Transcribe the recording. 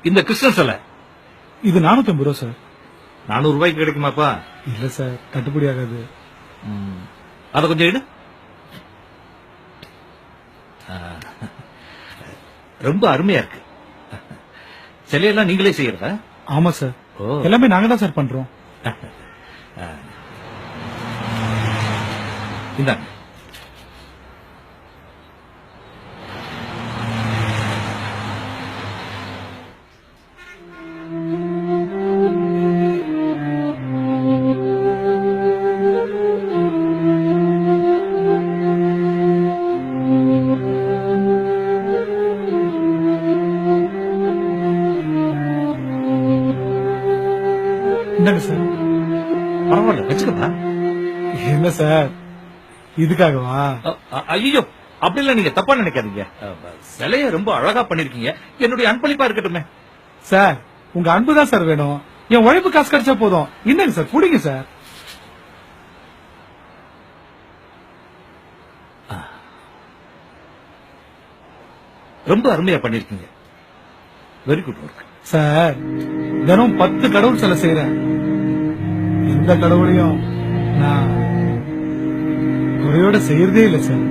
இந்த கிருஷ்ணன் சிலை இது 450 ரூபா சார். 400 ரூபாய்க்கு கிடைக்குமாப்பா? இல்ல சார், கட்டுப்படி ஆகாது. அத கொஞ்சம் எடு. ரொம்ப அருமையா இருக்கு. சிலையெல்லாம் நீங்களே செய்யறதா? ஆமா சார், எல்லாமே நாங்க தான் சார் பண்றோம். இந்தாங்க. இந்தாங்க சார். பரவாயில்ல, வச்சுக்கப்பா. என்ன சார், இதுக்காகவா? ஐயோ, அப்படிலாம் நீங்க தப்பா நினைக்காதீங்க. சிலைய ரொம்ப அழகா பண்ணிருக்கீங்க. என்னுடைய அன்பளிப்பா இருக்கட்டுமே. சார், உங்க அன்பு தான் சார் வேணும். என் உழைப்பு காசு கிடைச்சா போதும். இந்தாங்க சார், புடிங்க சார். ரொம்ப அருமையா பண்ணிருக்கீங்க. Very good work. சார், தினம் 10 கடவுள் சிலை செய்யறேன். எந்த கடவுளையும் நான் குறையோட செய்யறதே இல்லை சார்.